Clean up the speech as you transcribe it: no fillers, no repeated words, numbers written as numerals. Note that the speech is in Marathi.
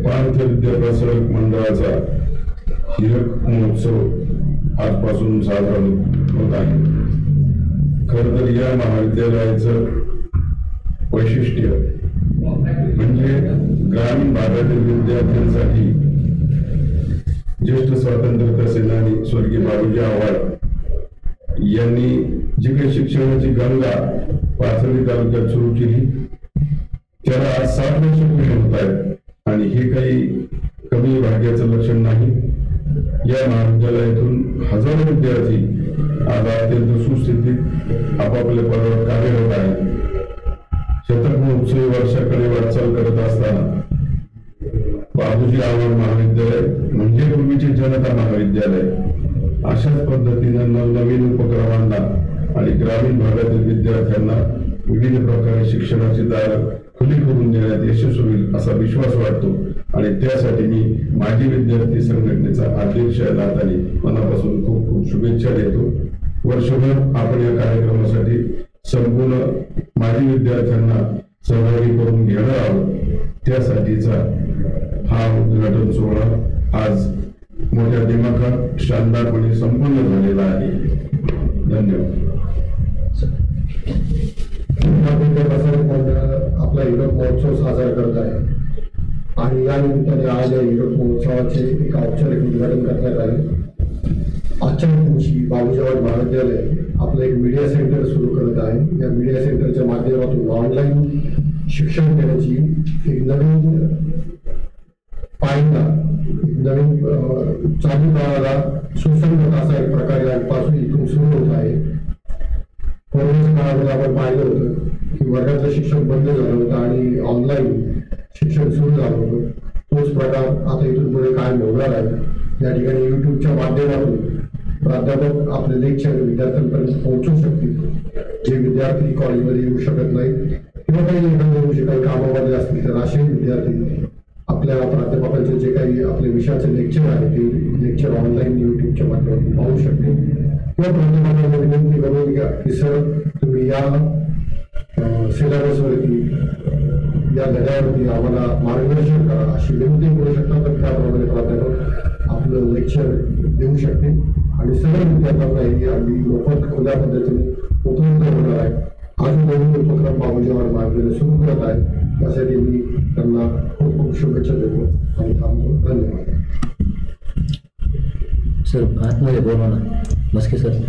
पार्थ विद्याप्रसारक मंडळाचा हीरक महोत्सव आजपासून साजरा होत आहे। खरं तर या महाविद्यालयाचं वैशिष्ट्य म्हणजे ग्रामीण भागातील विद्यार्थ्यांसाठी ज्येष्ठ स्वातंत्र्य सेनानी स्वर्गीय बाबूजी आव्हाड यांनी जी काही शिक्षणाची गंगा पाथर्डी तालुक्यात सुरू केली त्याला आज 7 वर्ष पूर्ण होत आहेत आणि हे काही कमी भाग्याचं लक्षण नाही। या महाविद्यालयातून हजारो विद्यार्थी आज अत्यंत सुस्थितीत आपापल्या पदावर कार्यरत आहेत। शतक महोत्सवी वर्षाकडे वाटचाल करत असताना बाबूजी आव्हाड महाविद्यालय म्हणजे पूर्वीचे जनता महाविद्यालय अशाच पद्धतीने नवनवीन उपक्रमांना आणि ग्रामीण भागातील विद्यार्थ्यांना विविध प्रकारे शिक्षणाची दार खुली करून देण्यात यशस्वी होईल असा विश्वास वाटतो आणि त्यासाठी मी माजी विद्यार्थी संघटनेचा अध्यक्ष या नात्याने मनापासून खूप खूप शुभेच्छा देतो। वर्षभर आपण या कार्यक्रमासाठी संपूर्ण माजी विद्यार्थ्यांना सहभागी करून घेणार आहोत। त्यासाठीचा हा उद्घाटन सोहळा आज मोठ्या दिमाखात शानदारपणे संपन्न झालेला आहे। धन्यवाद। आपला हीरक महोत्सव साजरा करत आहे आणि या निमित्ताने आज या हीरक महोत्सवाचे एक औपचारिक उद्घाटन करण्यात आले। आजच्या दिवशी बाबूजी आव्हाड महाविद्यालय आपलं एक मीडिया सेंटर सुरू करत आहे। या मीडिया सेंटरच्या माध्यमातून ऑनलाईन शिक्षण देण्याची एक नवीन पायंडा नवीन चालू काळाला सुसंगत असा एक प्रकारे आजपासून इथून सुरू होत आहे। कोरोनाच्या काळामध्ये आपण पाहिलं होतं की वर्गातलं शिक्षण बंद झालं होतं आणि ऑनलाईन शिक्षण सुरू झालं होतं। तोच प्रकार आता इथून पुढे कायम होणार आहे। या ठिकाणी युट्यूबच्या माध्यमातून प्राध्यापक आपले लेक्चर विद्यार्थ्यांपर्यंत पोहोचू शकतील। जे विद्यार्थी कॉलेजमध्ये येऊ शकत नाहीत किंवा काही एखाद्या कामामध्ये असतील तर असे विद्यार्थी आपल्या प्राध्यापकांचे जे काही आपल्या विषयाचे लेक्चर आहे ते लेक्चर ऑनलाईन युट्यूबच्या माध्यमातून पाहू शकते किंवा प्राध्यापकांना विनंती करून घ्या की सर तुम्ही या सिलेबसवरती या धड्यावरती आम्हाला मार्गदर्शन करा अशी विनंती करू शकता। तर त्याप्रमाणे प्राध्यापक आपलं लेक्चर देऊ शकते आणि सर्व विद्यार्थ्यांना ही अगदी मोफत खुल्या पद्धतीने उपलब्ध होणार आहे। अजून नवीन उपक्रम बाबूजी आव्हाड महाविद्यालय सुरू करत आहे त्यासाठी मी त्यांना खूप खूप शुभेच्छा देतो आणि थांबतो। धन्यवाद। सर आतमध्ये बोला ना मस्के सर।